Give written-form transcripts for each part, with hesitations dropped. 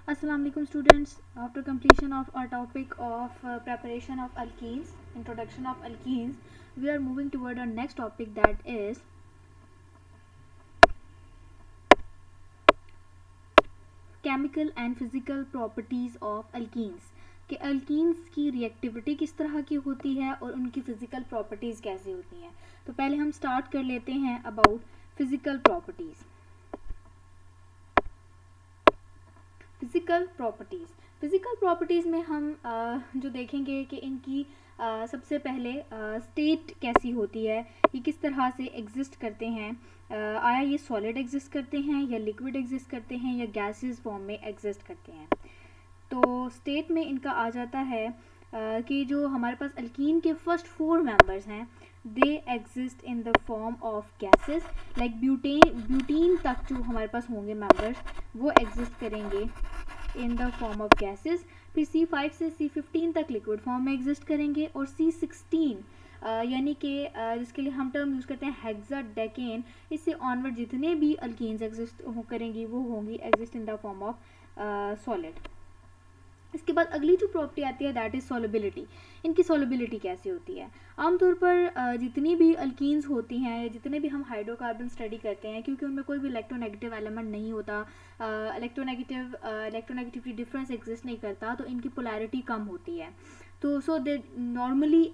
Assalamu alaikum students. After completion of our topic of preparation of alkenes, introduction of alkenes, we are moving toward our next topic, that is chemical and physical properties of alkenes. कि alkenes की reactivity किस तरह की होती है और उनकी physical properties कैसी होती हैं. तो पहले हम स्टार्ट कर लेते हैं about physical properties. Physical properties में हम जो देखेंगे कि इनकी सबसे पहले स्टेट कैसी होती है, ये किस तरह से एग्जिस्ट करते हैं. आया ये सॉलिड एग्जिस्ट करते हैं या लिक्विड एग्जिस्ट करते हैं या गैसेस फॉर्म में एग्जिस्ट करते हैं. तो स्टेट में इनका आ जाता है कि जो हमारे पास अल्कीन के फर्स्ट 4 मेंबर्स हैं, they exist in the form of gases. Like butene तक जो हमारे पास होंगे मेंबर्स, वो एग्जिस्ट करेंगे in the form of gases. फिर C5 से C15 तक लिक्विड फॉर्म में एग्जिस्ट करेंगे और C16 यानी कि जिसके लिए हम टर्म यूज़ करते हैं हेक्साडेकेन, इससे ऑनवर्ड जितने भी अल्कीन्स एग्जिस्ट करेंगी वो होंगी exist in the form of solid. इसके बाद अगली जो प्रॉपर्टी आती है दैट इज़ सॉल्युबिलिटी. इनकी सॉल्युबिलिटी कैसी होती है. आमतौर पर जितनी भी अल्कीन्स होती हैं, जितने भी हम हाइड्रोकार्बन स्टडी करते हैं, क्योंकि उनमें कोई भी इलेक्ट्रोनेगेटिव एलिमेंट नहीं होता, इलेक्ट्रोनेगेटिविटी डिफरेंस एग्जिस्ट नहीं करता, तो इनकी पोलैरिटी कम होती है. तो so they normally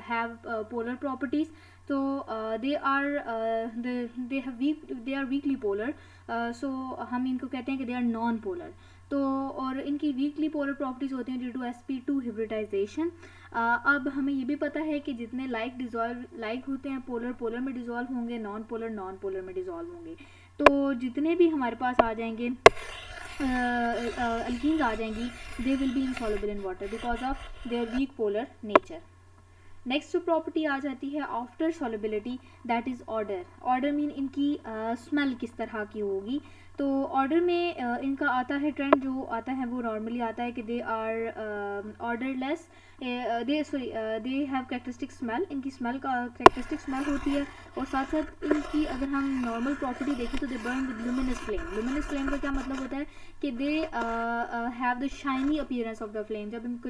have polar properties. तो they are weakly polar. So हम इनको कहते हैं कि दे आर नॉन पोलर. तो और इनकी वीकली पोलर प्रॉपर्टीज़ होती हैं ड्यू टू sp2 हिब्रिडाइजेशन. अब हमें ये भी पता है कि जितने लाइक होते हैं पोलर में डिज़ोल्व होंगे, नॉन पोलर में डिज़ोल्व होंगे. तो जितने भी हमारे पास आ जाएंगे अल्कीन्स आ जाएंगी, they will be insoluble in water because of their week polar nature. Next जो प्रॉपर्टी आ जाती है after solubility, that is order. Order mean इनकी स्मेल किस तरह की होगी. तो ऑर्डर में इनका आता है ट्रेंड, जो आता है वो नॉर्मली आता है कि they are odourless, they have characteristic smell. इनकी स्मेल का कैरेक्टरिस्टिक स्मेल होती है. और साथ साथ इनकी अगर हम नॉर्मल प्रॉपर्टी देखें तो दे burn with luminous flame. Luminous flame का क्या मतलब होता है कि they have the shiny appearance of the flame. जब इनको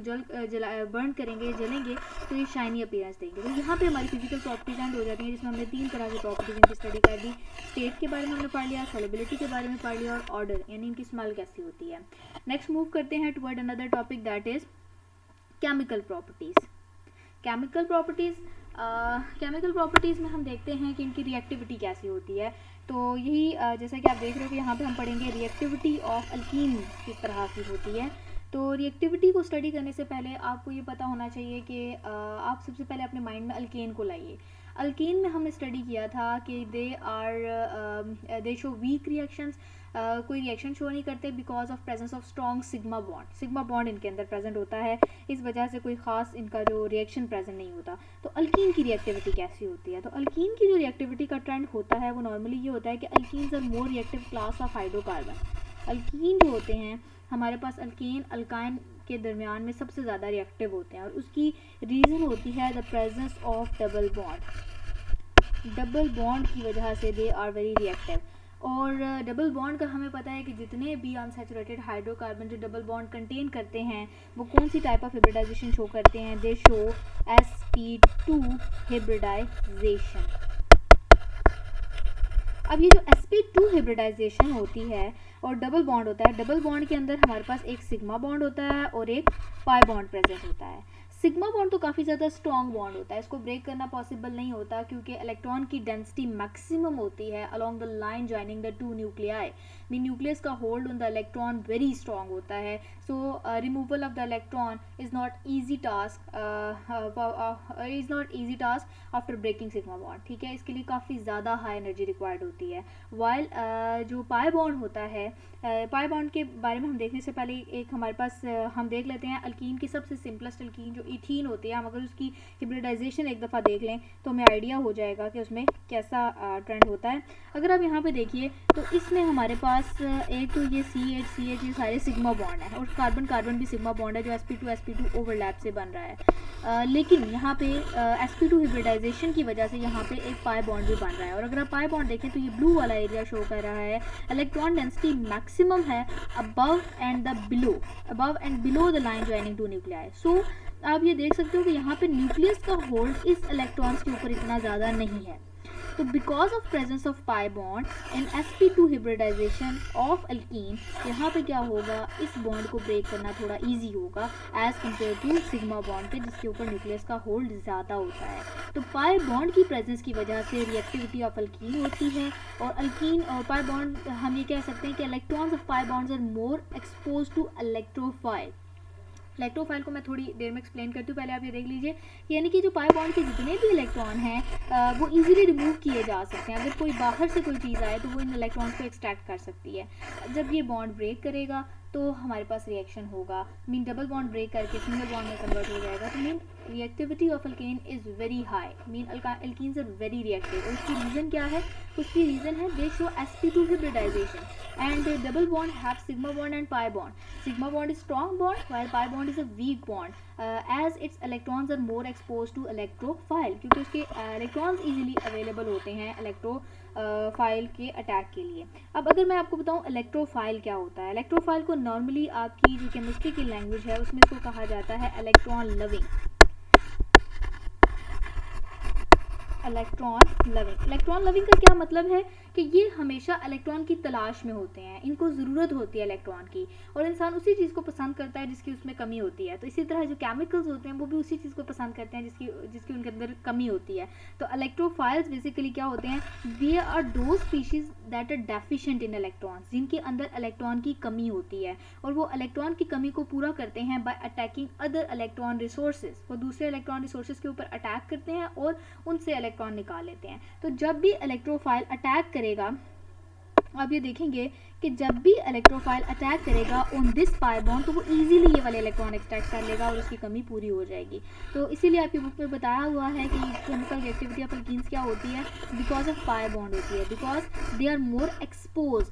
बर्न करेंगे, जलेंगे, तो ये शाइनी अपीयरेंस देंगे. तो यहाँ पे हमारी फिजिकल प्रॉपर्टीज एंड हो जाती हैं, जिसमें हमने 3 तरह की प्रॉपर्टीज इनकी स्टडी कर दी. स्टेट के बारे में हमने पढ़ लिया, सॉल्युबिलिटी के बारे में पढ़ लिया, और ऑर्डर यानी इनकी स्मेल कैसी होती है. नेक्स्ट मूव करते हैं toward another topic, that is chemical properties. Chemical properties में हम देखते हैं कि इनकी रिएक्टिविटी कैसी होती है. तो यही जैसा कि आप देख रहे हो कि यहाँ पे हम पढ़ेंगे रिएक्टिविटी ऑफ अल्कीन किस तरह की होती है. तो रिएक्टिविटी को स्टडी करने से पहले आपको ये पता होना चाहिए कि आप सबसे पहले अपने माइंड में अल्केन को लाइए. अल्केन में हमने स्टडी किया था कि दे शो वीक रिएक्शंस. कोई रिएक्शन शो नहीं करते because of presence of strong sigma bond इनके अंदर प्रेजेंट होता है. इस वजह से कोई ख़ास इनका जो रिएक्शन प्रेजेंट नहीं होता. तो अल्कीन की रिएक्टिविटी कैसी होती है. तो अल्कीन की जो रिएक्टिविटी का ट्रेंड होता है वो नॉर्मली ये होता है कि alkenes are more reactive class of hydrocarbon. Alkene जो होते हैं हमारे पास, अल्केन अल्काइन के दरमियान में सबसे ज़्यादा रिएक्टिव होते हैं, और उसकी रीज़न होती है the presence of double bond की वजह से दे आर वेरी रिएक्टिव. और डबल बॉन्ड का हमें पता है कि जितने भी अनसैचुरेटेड हाइड्रोकार्बन जो डबल बॉन्ड कंटेन करते हैं वो कौन सी टाइप ऑफ हिब्रिडाइजेशन शो करते हैं. They show sp2 hybridization. अब ये जो sp2 हिब्रिडाइजेशन होती है और डबल बॉन्ड होता है, डबल बॉन्ड के अंदर हमारे पास एक सिग्मा बॉन्ड होता है और एक पाई बॉन्ड प्रेजेंट होता है. सिग्मा बॉन्ड तो काफ़ी ज़्यादा स्ट्रॉन्ग बॉन्ड होता है, इसको ब्रेक करना पॉसिबल नहीं होता क्योंकि इलेक्ट्रॉन की डेंसिटी मैक्सिमम होती है along the line joining the 2 nuclei. The nucleus का hold on the electron very strong होता है. So removal of the electron is not easy task after breaking sigma bond. ठीक है, इसके लिए काफ़ी ज़्यादा हाई एनर्जी रिक्वायर्ड होती है. वाइल जो पाई बॉन्ड होता है, पाई बॉन्ड के बारे में हम देखने से पहले एक हमारे पास हम देख लेते हैं अल्कीन की सबसे सिंपलेस्ट अल्कीन जो इथीन होती है. हम अगर उसकी हिब्रिडाइजेशन एक दफ़ा देख लें तो हमें आइडिया हो जाएगा कि उसमें कैसा ट्रेंड होता है. अगर आप यहाँ पे देखिए तो इसमें हमारे पास एक तो ये CH ये सारे सिग्मा बॉन्ड है, और कार्बन भी सिग्मा बॉन्ड है जो sp2 ओवरलैप से बन रहा है. लेकिन यहाँ पे sp2 हिब्रिडाइजेशन की वजह से यहाँ पे एक पाई बॉन्ड भी बन रहा है. और अगर आप पाई बॉन्ड देखें तो ये ब्लू वाला एरिया शो कर रहा है इलेक्ट्रॉन डेंसिटी मैक्सिमम है above and below the line joining two nuclei. So आप ये देख सकते हो कि यहाँ पे न्यूक्लियस का होल्ड इस इलेक्ट्रॉन्स के ऊपर इतना ज़्यादा नहीं है। तो because of presence of pi bond in sp2 hybridisation of alkyne, यहाँ पे क्या होगा, इस बॉन्ड को ब्रेक करना थोड़ा इजी होगा as compare to sigma bond के, जिसके ऊपर न्यूक्लियस का होल्ड ज़्यादा होता है। तो पाई बॉन्ड की प्रेजेंस की वजह से रिएक्टिविटी ऑफ अल्कीन होती है, और अल्कीन और पाई बॉन्ड हम ये कह सकते हैं कि electrons of pi bonds are more expose to electrophile. Electrophile को मैं थोड़ी देर में एक्सप्लेन करती हूँ, पहले आप ये देख लीजिए, यानी कि जो पाई बॉन्ड के जितने भी इलेक्ट्रॉन हैं वो इजीली रिमूव किए जा सकते हैं। अगर कोई बाहर से कोई चीज़ आए तो वो इन इलेक्ट्रॉन्स को एक्सट्रैक्ट कर सकती है। जब ये बॉन्ड ब्रेक करेगा तो हमारे पास रिएक्शन होगा, मीन डबल बॉन्ड ब्रेक करके सिंगल बॉन्ड में कन्वर्ट हो जाएगा। तो mean reactivity of alkane is very high, mean alkenes are very reactive. और उसकी रीज़न क्या है? उसकी रीज़न है they show sp2 hybridization and double bond have sigma bond and pi bond. Sigma bond is strong bond while pi bond is a weak bond as its electrons are more exposed to electrophile, क्योंकि उसके electrons easily available होते हैं electrophile के attack के लिए। अब अगर मैं आपको बताऊं इलेक्ट्रोफाइल क्या होता है, इलेक्ट्रोफाइल को नॉर्मली आपकी जो केमिस्ट्री की लैंग्वेज है उसमें इसको कहा जाता है इलेक्ट्रॉन लविंग। इलेक्ट्रॉन लविंग का क्या मतलब है कि ये हमेशा इलेक्ट्रॉन की तलाश में होते हैं, इनको ज़रूरत होती है इलेक्ट्रॉन की, और इंसान उसी चीज़ को पसंद करता है जिसकी उसमें कमी होती है। तो इसी तरह जो केमिकल्स होते हैं वो भी उसी चीज़ को पसंद करते हैं जिसकी उनके अंदर कमी होती है। तो इलेक्ट्रोफाइल्स बेसिकली क्या होते हैं, दे आर दो species that are deficient in electrons, जिनके अंदर इलेक्ट्रॉन की कमी होती है, और वो इलेक्ट्रॉन की कमी को पूरा करते हैं bye attacking other electron resources. वो दूसरे इलेक्ट्रॉन रिसोर्सेज के ऊपर अटैक करते हैं और उनसे इलेक्ट्रॉन निकाल लेते हैं। तो जब भी इलेक्ट्रोफाइल अटैक करेगा, आप ये देखेंगे कि जब भी इलेक्ट्रोफाइल अटैक करेगा ऑन दिस पाई बॉन्ड तो वो इजीली ये वाले इलेक्ट्रॉन एक्सट्रैक्ट कर लेगा और उसकी कमी पूरी हो जाएगी। तो इसीलिए आपकी बुक में बताया हुआ है कि केमिकल रिएक्टिविटी ऑफ अल्कीन्स क्या होती है, बिकॉज ऑफ पाई बॉन्ड होती है, because they are more expose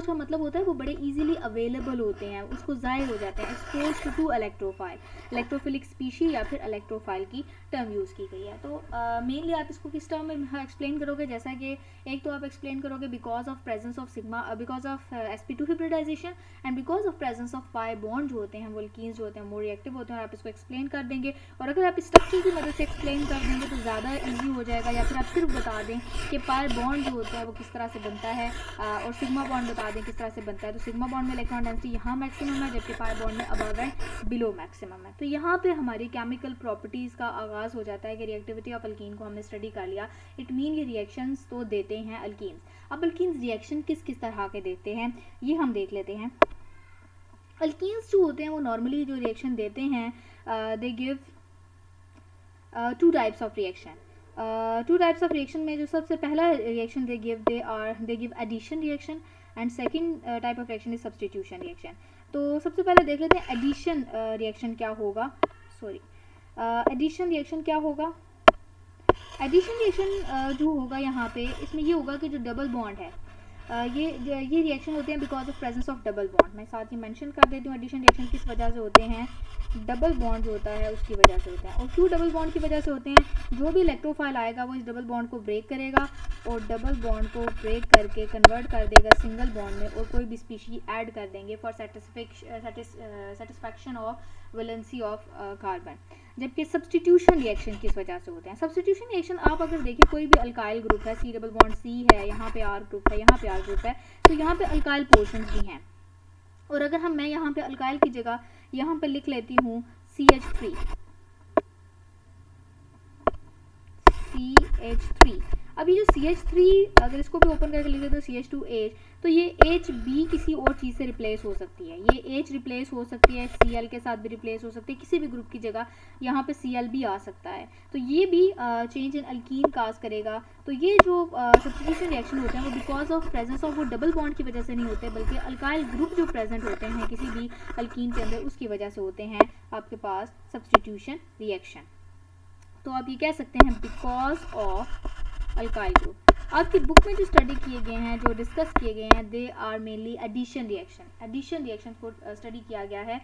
का मतलब होता है वो बड़े ईजिली अवेलेबल होते हैं, उसको ज़ाहिर हो जाते हैं, expose to electrophile, electrophilic species या फिर इलेक्ट्रोफाइल की टर्म यूज़ की गई है। तो मेनली आप इसको किस टर्म में एक्सप्लेन करोगे, जैसा कि एक तो आप एक्सप्लेन करोगे because of presence of sigma, because of sp2 hybridization and because of presence of pi bond जो होते हैं वो अल्कीन्स जो होते हैं मोर रिएक्टिव होते हैं, और आप इसको एक्सप्लेन कर देंगे। और अगर आप स्ट्रक्चर की मदद से एक्सप्लेन कर देंगे तो ज़्यादा इजी हो जाएगा, या फिर आप सिर्फ बता दें कि पाई बॉन्ड जो होता है वो किस तरह से बनता है, और सिग्मा बॉन्ड बता दें किस तरह से बनता है। तो सिग्मा बॉन्ड में इलेक्ट्रॉन डेंसिटी यहाँ मैक्सिमम है, जबकि पाई बॉन्ड में अबव एंड बिलो मैक्सिमम है। तो यहाँ पे हमारी केमिकल प्रॉपर्टीज़ का आगाज़ हो जाता है कि रिएक्टिविटी ऑफ अल्कीन को हमने स्टडी कर लिया। इट मीन ये रिएक्शंस तो देते हैं अल्कीन्स। अब अल्कीन्स रिएक्शन किस किस तरह के देते हैं ये हम देख लेते हैं। अल्कीन्स जो होते हैं वो नॉर्मली जो रिएक्शन देते हैं they give two types of reaction में जो सबसे पहला reaction they give addition reaction and second type of reaction is substitution reaction. तो सबसे पहले देख लेते हैं एडिशन रिएक्शन क्या होगा। एडिशन रिएक्शन क्या होगा? एडिशन रिएक्शन जो होगा यहाँ पे इसमें ये होगा कि जो डबल बॉन्ड है ये रिएक्शन होते हैं because of presence of double bond. मैं साथ ही मेंशन कर देती हूँ एडिशन रिएक्शन किस वजह से होते हैं, डबल बॉन्ड जो होता है उसकी वजह से होते हैं। और क्यों डबल बॉन्ड की वजह से होते हैं, जो भी इलेक्ट्रोफाइल आएगा वो इस डबल बॉन्ड को ब्रेक करेगा और डबल बॉन्ड को ब्रेक करके कन्वर्ट कर देगा सिंगल बॉन्ड में, और कोई भी स्पीशी ऐड कर देंगे for satisfaction of valency of carbon. जबकि सब्स्टिट्यूशन रिएक्शन किस वजह से होते हैं? सब्स्टिट्यूशन रिएक्शन आप अगर देखिए कोई भी अल्काइल ग्रुप है, सी डबल बॉन्ड सी है, यहाँ पे आर ग्रुप है, यहाँ पे आर ग्रुप है, तो यहाँ पे अल्काइल पोर्शंस भी हैं। और अगर मैं यहाँ पे अल्काइल की जगह यहाँ पे लिख लेती हूँ CH3, अब ये जो CH3 अगर इसको भी ओपन करके लिख देते तो CH2H, तो ये HB किसी और चीज़ से रिप्लेस हो सकती है, ये H रिप्लेस हो सकती है, Cl के साथ भी रिप्लेस हो सकती है, किसी भी ग्रुप की जगह यहाँ पे Cl भी आ सकता है। तो ये भी चेंज इन अल्कीन काज करेगा। तो ये जो सब्स्टिट्यूशन रिएक्शन होते हैं वो बिकॉज ऑफ प्रेजेंस ऑफ वो डबल बॉन्ड की वजह से नहीं होते, बल्कि अल्काइल ग्रुप जो प्रेजेंट होते हैं किसी भी अल्कीन के अंदर उसकी वजह से होते हैं आपके पास सब्स्टिट्यूशन रिएक्शन। तो आप ये कह सकते हैं बिकॉज ऑफ अल्काइल ग्रुप। आपकी बुक में जो स्टडी किए गए हैं, जो डिस्कस किए गए हैं, they are mainly addition reaction को स्टडी किया गया है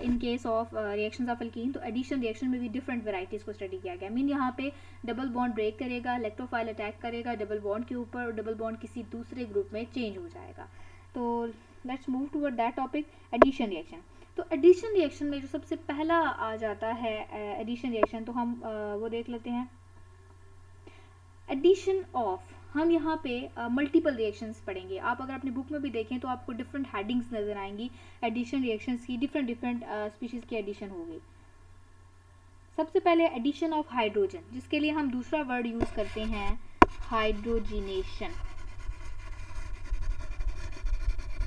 in case of reactions of alkene. तो एडिशन रिएक्शन में भी डिफरेंट वेराइटीज़ को स्टडी किया गया। मीन यहाँ पे डबल बॉन्ड ब्रेक करेगा, इलेक्ट्रोफाइल अटैक करेगा डबल बॉन्ड के ऊपर, और डबल बॉन्ड किसी दूसरे ग्रुप में चेंज हो जाएगा। तो let's move toward that topic, addition reaction. तो एडिशन रिएक्शन में जो सबसे पहला आ जाता है एडिशन रिएक्शन, तो हम वो देख लेते हैं। एडिशन ऑफ, हम यहाँ पे मल्टीपल रिएक्शंस पढ़ेंगे। आप अगर अपनी बुक में भी देखें तो आपको डिफरेंट हेडिंग्स नजर आएंगी एडिशन रिएक्शंस की, डिफरेंट स्पीशीज की एडिशन होगी। सबसे पहले एडिशन ऑफ हाइड्रोजन, जिसके लिए हम दूसरा वर्ड यूज करते हैं हाइड्रोजिनेशन।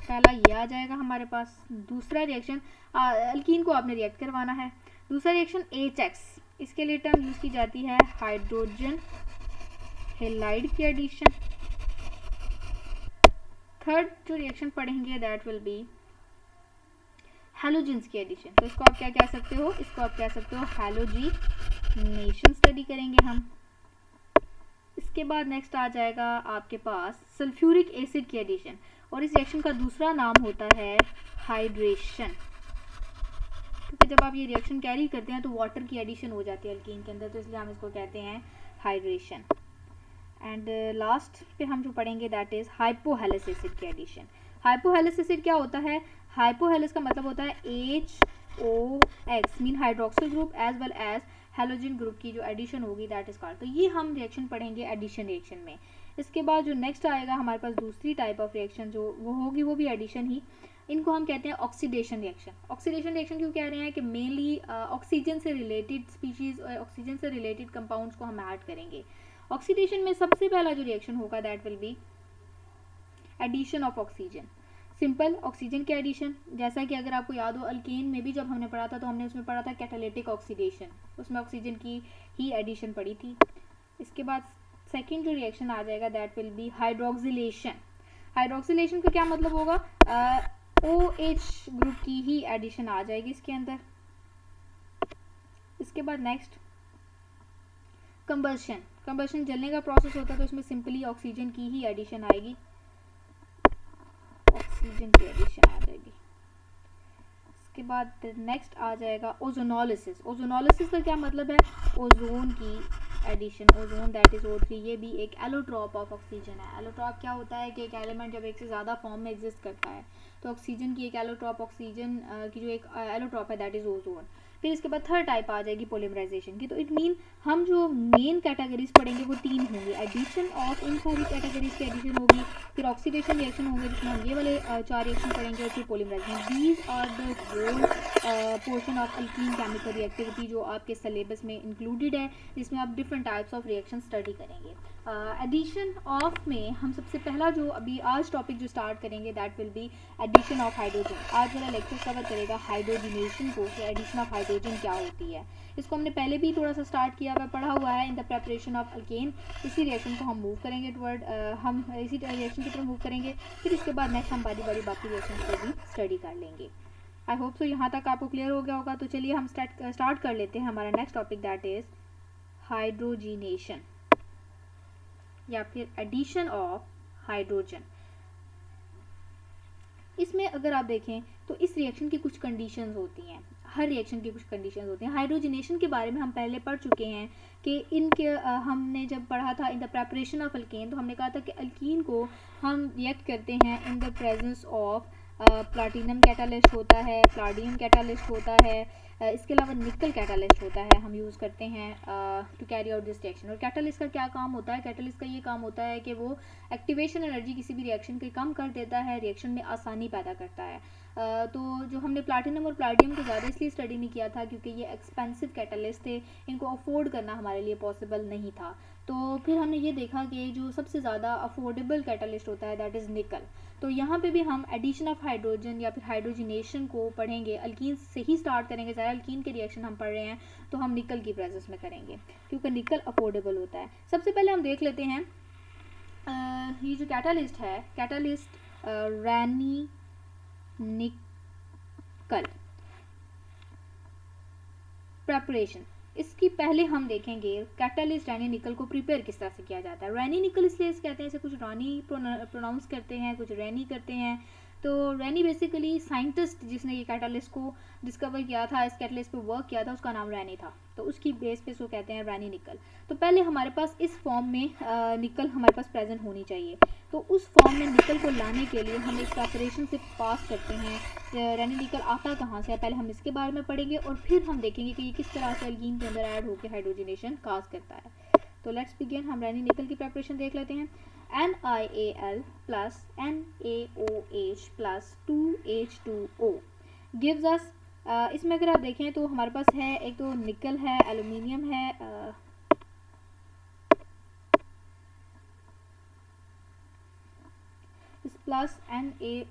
पहला ये आ जाएगा हमारे पास। दूसरा रिएक्शन, अल्कीन को आपने रिएक्ट करवाना है। दूसरा रिएक्शन HX, इसके लिए टर्म यूज की जाती है हाइड्रोजन हेलाइड की एडिशन। थर्ड जो रिएक्शन पढ़ेंगे दैट विल बी हैलोजेंस की एडिशन। तो इसको आप क्या कह सकते हो, इसको आप कह सकते हो हैलोजिनेशन स्टडी करेंगे हम। इसके बाद नेक्स्ट आ जाएगा आपके पास सल्फ्यूरिक एसिड की एडिशन, और इस रिएक्शन का दूसरा नाम होता है हाइड्रेशन, क्योंकि जब आप ये रिएक्शन कैरी करते हैं तो वाटर की एडिशन हो जाती है अल्कीन के अंदर, तो इसलिए हम इसको कहते हैं हाइड्रेशन। एंड लास्ट पे हम जो पढ़ेंगे दैट इज हाइपोहेलस एसिड की एडिशन। हाइपोहेलस एसिड क्या होता है, हाइपोहेलस का मतलब होता है HOX mean hydroxyl group as well as halogen group की जो एडिशन होगी दैट इज कॉल्ड। तो ये हम रिएक्शन पढ़ेंगे एडिशन रिएक्शन में। इसके बाद जो नेक्स्ट आएगा हमारे पास दूसरी टाइप ऑफ रिएक्शन जो वो होगी वो भी एडिशन ही, इनको हम कहते हैं ऑक्सीडेशन रिएक्शन। ऑक्सीडेशन रिएक्शन क्यों कह रहे हैं कि मेनली ऑक्सीजन से रिलेटेड स्पीशीज, ऑक्सीजन से रिलेटेड कंपाउंड्स को हम ऐड करेंगे। ऑक्सीडेशन में सबसे पहला जो रिएक्शन होगा that will be addition of oxygen. Simple oxygen के एडिशन, जैसा कि अगर आपको याद हो अल्केन में भी जब हमने पढ़ा था तो हमने उसमें पढ़ा था कैटालिटिक ऑक्सीडेशन, उसमें ऑक्सीजन की ही एडिशन पड़ी थी। इसके बाद सेकेंड जो रिएक्शन आ जाएगा that will B hydroxylation. Hydroxylation का क्या मतलब होगा, OH ग्रुप की ही एडिशन आ जाएगी इसके अंदर। इसके बाद नेक्स्ट कंबशन। कंबशन जलने का प्रोसेस होता है तो इसमें सिंपली ऑक्सीजन की ही एडिशन आएगी, ऑक्सीजन की एडिशन आ जाएगी। इसके बाद नेक्स्ट आ जाएगा ओजोनोलिसिस। ओजोनोलिसिस का क्या मतलब है, ओजोन की addition, ozone that is O3, ये भी एक एलोट्रॉप ऑफ ऑक्सीजन है। एलोट्रॉप क्या होता है कि एक एलिमेंट जब एक से ज़्यादा फॉर्म में एग्जिस्ट करता है तो ऑक्सीजन की एक एलोट्रॉप, ऑक्सीजन की जो एक एलोट्रॉप है दैट इज ओजोन। फिर इसके बाद थर्ड टाइप आ जाएगी पॉलीमराइजेशन की। तो इट मीन हम जो मेन कैटेगरीज पढ़ेंगे वो तीन होंगी, एडिशन ऑफ इन सारी कैटेगरीज की एडिशन होगी, फिर ऑक्सीडेशन रिएक्शन होंगे जिसमें हम ये वाले 4 रिएक्शन पढ़ेंगे, और फिर polymerization. These are the whole portion of alkene chemical reactivity जो आपके सिलेबस में इंक्लूडेड है, जिसमें आप different types of reaction study करेंगे। एडिशन ऑफ में हम सबसे पहला जो अभी आज टॉपिक जो स्टार्ट करेंगे that will be addition of hydrogen. आज वाला लेक्चर कवर करेगा हाइड्रोजिनेशन को, कि एडिशन ऑफ हाइड्रोजन क्या होती है। इसको हमने पहले भी थोड़ा सा स्टार्ट किया हुआ, पढ़ा हुआ है in the preparation of alkane. इसी रिएक्शन को हम मूव करेंगे टुवर्ड, हम इसी रिएक्शन की तरफ मूव करेंगे। फिर इसके बाद नेक्स्ट हम बारी बारी बाकी रिएक्शन को भी स्टडी कर लेंगे। आई होप सो यहाँ तक आपको क्लियर हो गया होगा। तो चलिए हम स्टार्ट कर लेते हैं हमारा next topic that is hydrogenation या फिर एडिशन ऑफ हाइड्रोजन। इसमें अगर आप देखें तो इस रिएक्शन की कुछ कंडीशंस होती हैं, हर रिएक्शन की कुछ कंडीशंस होती हैं। हाइड्रोजिनेशन के बारे में हम पहले पढ़ चुके हैं कि इनके हमने जब पढ़ा था in the preparation of alkane, तो हमने कहा था कि अल्कीन को हम रिएक्ट करते हैं in the presence of platinum catalyst होता है, प्लाडियम कैटालिस्ट होता है, इसके अलावा निकल कैटालिस्ट होता है, हम यूज़ करते हैं to carry out this reaction. और कैटालिस्ट का क्या काम होता है, कैटालिस्ट का ये काम होता है कि वो एक्टिवेशन एनर्जी किसी भी रिएक्शन की कम कर देता है, रिएक्शन में आसानी पैदा करता है। तो जो हमने प्लाटिनम और प्लाडियम को ज़्यादा इसलिए स्टडी नहीं किया था क्योंकि ये एक्सपेंसिव कैटालिस्ट थे, इनको अफोर्ड करना हमारे लिए पॉसिबल नहीं था। तो फिर हमने ये देखा कि जो सबसे ज़्यादा अफोर्डेबल कैटालिस्ट होता है दैट इज़ निकल। तो यहाँ पे भी हम एडिशन ऑफ हाइड्रोजन या फिर हाइड्रोजिनेशन को पढ़ेंगे, अल्कीन से ही स्टार्ट करेंगे। ज़्यादा अल्कीन के रिएक्शन हम पढ़ रहे हैं तो हम निकल की प्रेजेंस में करेंगे क्योंकि निकल अफोर्डेबल होता है। सबसे पहले हम देख लेते हैं ये जो कैटालिस्ट है, कैटालिस्ट रैनी निकल प्रेपरेशन। इसकी पहले हम देखेंगे कैटालिस्ट रैनी निकल को प्रिपेयर किस तरह से किया जाता है। रैनी निकल इसलिए कहते हैं, इसे कुछ रानी प्रोनाउंस करते हैं, कुछ रैनी करते हैं। तो रैनी बेसिकली साइंटिस्ट जिसने ये कैटालिस्ट को डिस्कवर किया था, इस कैटालिस्ट पे वर्क किया था, उसका नाम रैनी था, तो उसकी बेस पे इसको कहते हैं रैनी निकल। तो पहले हमारे पास इस फॉर्म में निकल हमारे पास प्रेजेंट होनी चाहिए, तो उस फॉर्म में निकल को लाने के लिए हम एक प्रेपरेशन से पास करते हैं। रैनी निकल आता कहाँ से है, पहले हम इसके बारे में पढ़ेंगे और फिर हम देखेंगे कि ये किस तरह से एल्कीन के अंदर ऐड होकर हाइड्रोजनेशन काज करता है। तो लेट्स बिगिन, हम रैनी निकल की प्रेपरेशन देख लेते हैं। NiAl plus NaOH plus 2H2O gives us, इसमें अगर आप देखें तो हमारे पास है एक तो निकल है, एल्यूमिनियम है, इस plus NaOH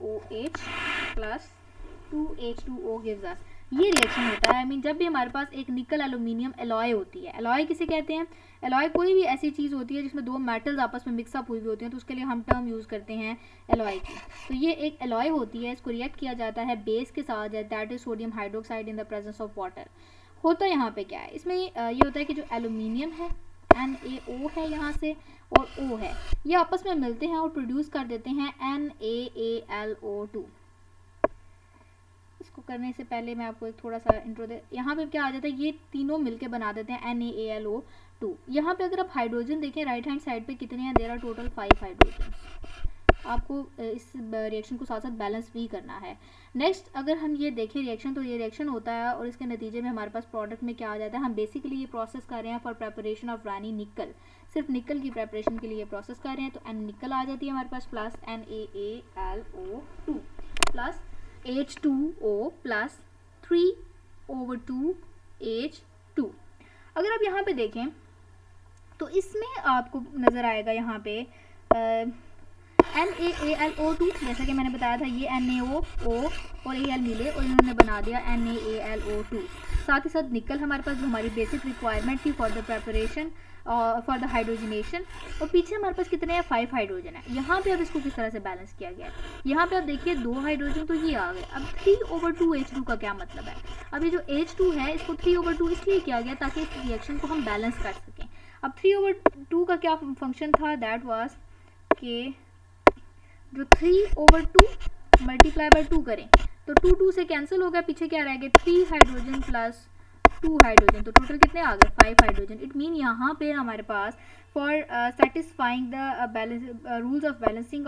plus 2H2O gives us. ये रिएक्शन होता है, आई मीन जब भी हमारे पास एक निकल एल्यूमिनियम एलॉय होती है। एलॉय किसे कहते हैं? एलॉय कोई भी ऐसी चीज़ होती है जिसमें दो मेटल्स आपस में मिक्सअप हुई होती हैं, तो उसके लिए हम टर्म यूज़ करते हैं एलॉय की। तो ये एक एलॉय होती है, इसको रिएक्ट किया जाता है बेस के साथ, that is sodium hydroxide in the presence of water. होता यहाँ पे क्या है, इसमें ये होता है कि जो एल्यूमिनियम है, NaO है यहाँ से और O है, ये आपस में मिलते हैं और प्रोड्यूस कर देते हैं NaAlO2। इसको करने से पहले मैं आपको एक थोड़ा सा इंट्रो दे, यहाँ पे क्या आ जाता है, ये तीनों मिलके बना देते हैं NaAlO2। यहाँ पे अगर आप हाइड्रोजन देखें राइट हैंड साइड पे कितने हैं, देयर आर टोटल 5 हाइड्रोजन। आपको इस रिएक्शन को साथ साथ बैलेंस भी करना है। नेक्स्ट अगर हम ये देखें रिएक्शन, तो ये रिएक्शन होता है और इसके नतीजे में हमारे पास प्रोडक्ट में क्या आ जाता है, हम बेसिकली ये प्रोसेस कर रहे हैं फॉर प्रेपरेशन ऑफ रैनी निकल, सिर्फ निकल की प्रेपरेशन के लिए प्रोसेस कर रहे हैं। तो एन निकल आ जाती है हमारे पास plus NaAlO2 plus H2O plus 3/2H2। अगर आप यहाँ पे देखें तो इसमें आपको नज़र आएगा यहाँ पे NaAlO2, जैसा कि मैंने बताया था ये NaO और Al मिले और इन्होंने बना दिया NaAlO2। साथ ही साथ निकल हमारे पास जो हमारी बेसिक रिक्वायरमेंट थी for the preparation for the hydrogenation, और पीछे हमारे पास कितने हैं, 5 हाइड्रोजन है। यहाँ पे अब इसको किस तरह से बैलेंस किया गया है, यहाँ पे आप देखिए 2 हाइड्रोजन तो ये आ गए। अब 3/2H2 का क्या मतलब है, अब ये जो H2 है इसको 3/2 इसलिए किया गया ताकि इस रिएक्शन को हम बैलेंस कर सकें। अब 3/2 का क्या फंक्शन था, दैट वाज कि जो 3/2 मल्टीप्लाई बाय 2 करें तो 2 से कैंसिल हो गया, पीछे क्या रह गया 3 हाइड्रोजन प्लस 2 हाइड्रोजन, तो टोटल कितने आ गए 5 हाइड्रोजन। इट मीन यहाँ पे हमारे पास for satisfying the rules of balancing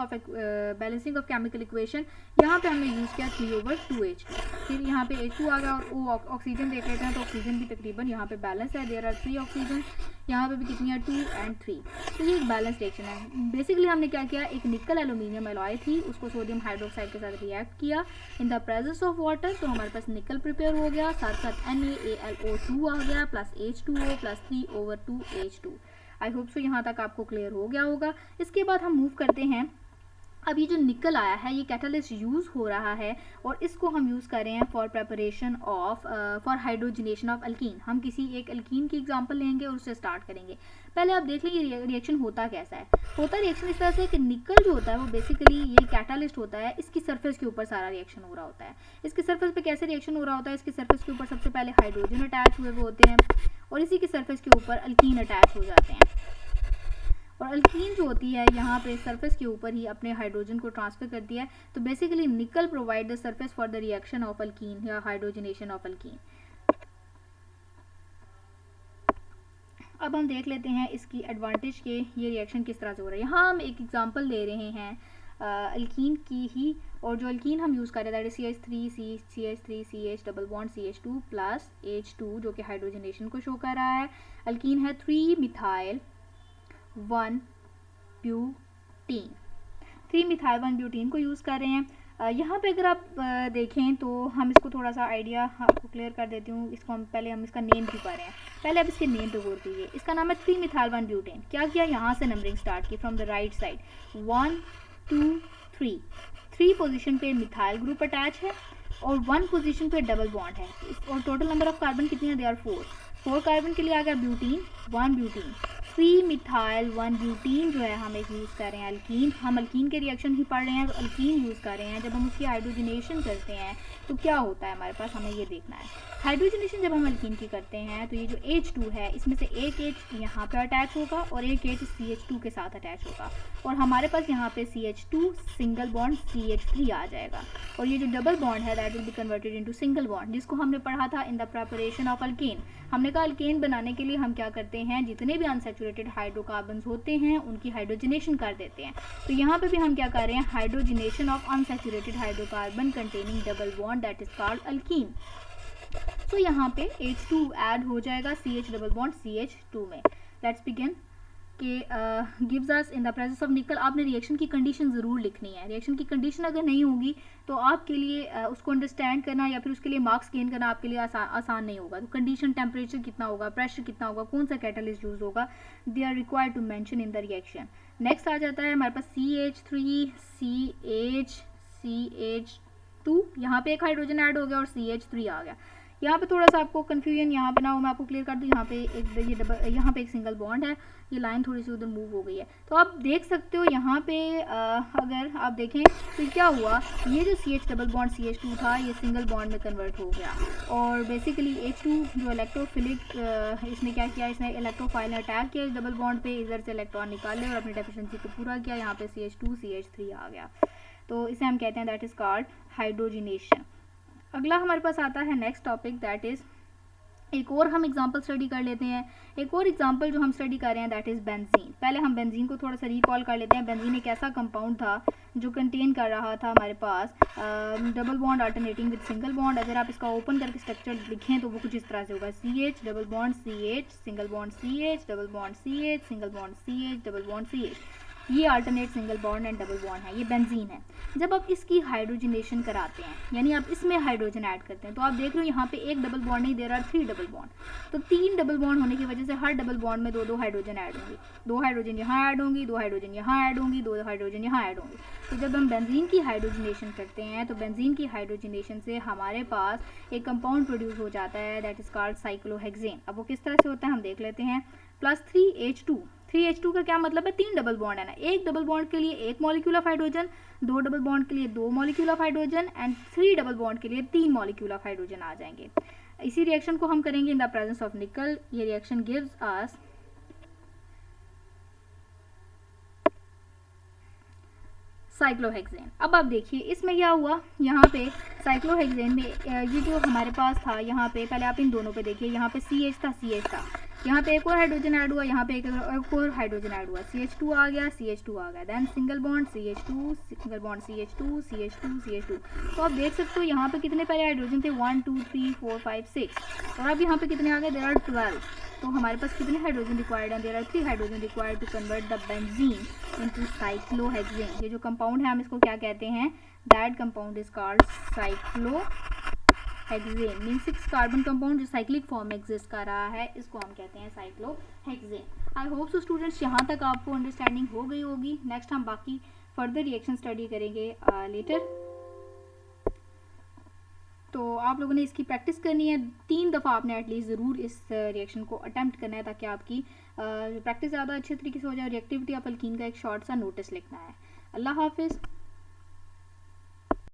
of chemical equation, यहाँ पे हमने यूज़ किया 3/2H2। फिर यहाँ पे H2 आ गया और O ऑक्सीजन देख लेते हैं, तो ऑक्सीजन भी तकरीबन यहाँ पे बैलेंस है, देयर आर 3 ऑक्सीजन, यहाँ पे भी कितनी है 2 और 3। तो ये एक बैलेंस रिएक्शन है। बेसिकली हमने क्या किया, एक निकल एल्यूमिनियम एलॉय थी, उसको सोडियम हाइड्रोक्साइड के साथ रिएक्ट किया in the presence of water, तो हमारे पास निकल प्रिपेयर हो गया, साथ साथ NaAlO2 आ गया प्लस H2O प्लस 3/2H2। आई होप सो यहाँ तक आपको क्लियर हो गया होगा। इसके बाद हम मूव करते हैं, अब ये जो निकल आया है ये कैटालिस्ट यूज़ हो रहा है और इसको हम यूज़ कर रहे हैं for preparation of for hydrogenation of alkyne. हम किसी एक अल्कीन की एग्जांपल लेंगे और उससे स्टार्ट करेंगे। पहले आप देख लेंगे रिएक्शन होता कैसा है। होता रिएक्शन इस तरह से कि निकल जो होता है वो बेसिकली ये कैटालिस्ट होता है, इसकी सरफेस के ऊपर सारा रिएक्शन हो रहा होता है। इसकी सरफेस पे कैसे रिएक्शन हो रहा होता है, इसकी सरफेस के ऊपर सबसे पहले हाइड्रोजन अटैच हुए होते हैं और इसी की सरफेस के ऊपर अल्कीन अटैच हो जाते हैं, और अल्कीन जो होती है यहाँ पे सरफेस के ऊपर ही अपने हाइड्रोजन को ट्रांसफर करती है। तो बेसिकली निकल provide the surface for the reaction of alkyne या हाइड्रोजनेशन ऑफ अल्कीन। अब हम देख लेते हैं इसकी एडवांटेज के ये रिएक्शन किस तरह से हो रहा है। यहाँ हम एक एग्जांपल ले रहे हैं अल्कीन की ही, और जो अल्कीन हम यूज़ कर रहे हैं CH3 double bond CH2 plus H2 जो कि हाइड्रोजनेशन को शो कर रहा है। अल्कीन है 3 मिथाइल 1 ब्यूटीन, 3 मिथाइल 1 ब्यूटीन को यूज़ कर रहे हैं। यहाँ पे अगर आप देखें तो हम इसको थोड़ा सा आइडिया आपको क्लियर कर देती हूँ। इसको हम इसका नेम क्यों कर रहे हैं, पहले आप इसके नेम पे गौर कीजिए। इसका नाम है 3 मिथाइल 1 ब्यूटेन। क्या किया, यहाँ से नंबरिंग स्टार्ट की from the right side, 1 2 3 position पे मिथाइल ग्रुप अटैच है और 1 पोजीशन पे डबल बॉन्ड है, और टोटल नंबर ऑफ कार्बन कितनी है, दे आर 4 कार्बन के लिए आ गया ब्यूटीन 1 ब्यूटीन। 3 मिथाइल 1 ब्यूटीन जो है हम एक यूज़ कर रहे हैं अल्कीन। हम अल्कीन के रिएक्शन ही पढ़ रहे हैं तो अल्कीन यूज़ कर रहे हैं। जब हम उसकी हाइड्रोजनेशन करते हैं तो क्या होता है हमारे पास, हमें ये देखना है। हाइड्रोजनेशन जब हम अल्कीन की करते हैं तो ये जो H2 है इसमें से एक H यहाँ पे अटैच होगा और एक H CH2 के साथ अटैच होगा और हमारे पास यहाँ पे CH2 सिंगल बॉन्ड CH3 आ जाएगा और ये जो डबल बॉन्ड है that will be converted into single bond, जिसको हमने पढ़ा था in the preparation of alkane. हमने कहा अल्केन बनाने के लिए हम क्या करते हैं, जितने भी अनसैचुरेटेड हाइड्रोकार्बन्स होते हैं उनकी हाइड्रोजनेशन कर देते हैं। तो यहाँ पे भी हम क्या कर रहे हैं, hydrogenation of unsaturated hydrocarbon containing double bond that is called alkyne. तो यहाँ पे H2 ऐड हो जाएगा CH डबल बॉन्ड CH2 में। लेट्स बिगिन कि gives us in the presence of निकल। आपने रिएक्शन की कंडीशन ज़रूर लिखनी है। रिएक्शन की कंडीशन अगर नहीं होगी तो आपके लिए उसको अंडरस्टैंड करना या फिर उसके लिए मार्क्स गेन करना आपके लिए आसान नहीं होगा। तो कंडीशन, टेम्परेचर कितना होगा, प्रेशर कितना होगा, कौन सा कैटलिस्ट यूज होगा, they are required to mention in the reaction. Next आ जाता है हमारे पास CH3 CH2, यहाँ पे एक हाइड्रोजन ऐड हो गया और CH3 आ गया। यहाँ पे थोड़ा सा आपको कन्फ्यूजन यहाँ पे ना हो, मैं आपको क्लियर कर दूँ। यहाँ पे यहाँ पे एक सिंगल बॉन्ड है, ये लाइन थोड़ी सी उधर मूव हो गई है। तो आप देख सकते हो यहाँ पे अगर आप देखें तो क्या हुआ, ये जो CH डबल बॉन्ड CH2 था ये सिंगल बॉन्ड में कन्वर्ट हो गया और बेसिकली H2 जो इलेक्ट्रोफिलिक इसने क्या किया, इसने इलेक्ट्रोफाइल ने अटैक किया इस डबल बॉन्ड पे, इधर से इलेक्ट्रॉन निकाले और अपनी डेफिशिएंसी को पूरा किया। यहाँ पे CH2 CH3 आ गया, तो इसे हम कहते हैं दैट इज कॉल्ड हाइड्रोजनेशन। अगला हमारे पास आता है नेक्स्ट टॉपिक दैट इज, एक और हम एग्जांपल स्टडी कर लेते हैं। एक और एग्जांपल जो हम स्टडी कर रहे हैं दैट इज बेंजीन। पहले हम बेंजीन को थोड़ा सा रिकॉल कर लेते हैं। बेंजीन एक ऐसा कंपाउंड था जो कंटेन कर रहा था हमारे पास double bond alternating with single bond. अगर आप इसका ओपन करके स्ट्रक्चर लिखें तो वो कुछ इस तरह से होगा, CH double bond CH single bond CH double bond CH single bond CH double bond CH। ये alternate single bond and double bond है, ये बेंजीन है। जब आप इसकी हाइड्रोजनेशन कराते हैं यानी आप इसमें हाइड्रोजन ऐड करते हैं तो आप देख रहे हो यहाँ पे एक डबल बॉन्ड नहीं, देयर आर 3 डबल बॉन्ड। तो 3 डबल बॉन्ड होने की वजह से हर डबल बॉन्ड में 2-2 हाइड्रोजन ऐड होंगी, 2 हाइड्रोजन यहाँ ऐड होंगी, 2 हाइड्रोजन यहाँ ऐड होंगी, 2 हाइड्रोजन यहाँ ऐड होंगी। तो जब हम बेंजीन की हाइड्रोजनेशन करते हैं तो बेंजीन की हाइड्रोजनेशन से हमारे पास एक कंपाउंड प्रोड्यूस हो जाता है दैट इज कॉल्ड साइक्लोहेक्सेन। अब वो किस तरह से होता है हम देख लेते हैं। प्लस 3H2 का क्या मतलब है, 3 डबल बॉन्ड है ना, एक डबल बॉन्ड के लिए एक molecule of hydrogen, 2 double bond के लिए 2 molecule of hydrogen and 3 double bond के लिए 3 मॉलिक्यूल ऑफ हाइड्रोजन आ जाएंगे। इसी रिएक्शन को हम करेंगे इन द प्रेजेंस ऑफ निकल। ये रिएक्शन गिव्स अस साइक्लोहेक्सेन। अब आप देखिए इसमें क्या हुआ, यहाँ पे साइक्लोहेक्सेन में ये जो हमारे पास था यहाँ पे, पहले आप इन दोनों पे देखिए, यहाँ पे CH था, यहाँ पे एक और हाइड्रोजन ऐड हुआ, यहाँ पे एक और हाइड्रोजन ऐड हुआ, CH2 आ गया, CH2 आ गया, then single bond CH2 single bond CH2 CH2। तो आप देख सकते हो यहाँ पे कितने पहले हाइड्रोजन थे, 1 2 3 4 5 6 और अब यहाँ पे कितने आ गए, देयर आर 12। तो हमारे पास कितने हाइड्रोजन रिक्वायर्ड हैं, there are 3 hydrogen required to convert the benzene into cyclohexane. ये जो कंपाउंड है हम इसको क्या कहते हैं, that compound is called cyclohexane. Mean 6 carbon compound जो साइक्लिक फॉर्म में एग्जिस्ट कर रहा है, इसको हम कहते हैं cyclohexane. I hope so students यहाँ तक आपको अंडरस्टैंडिंग हो गई होगी। नेक्स्ट हम बाकी फर्दर रिएक्शन स्टडी करेंगे लेटर। तो आप लोगों ने इसकी प्रैक्टिस करनी है, 3 दफ़ा आपने एटलीस्ट ज़रूर इस रिएक्शन को अटैम्प्ट करना है ताकि आपकी प्रैक्टिस ज़्यादा अच्छे तरीके से हो जाए। रिएक्टिविटी ऑफ अल्कीन का एक शॉर्ट सा नोटिस लिखना है। अल्लाह हाफिज़।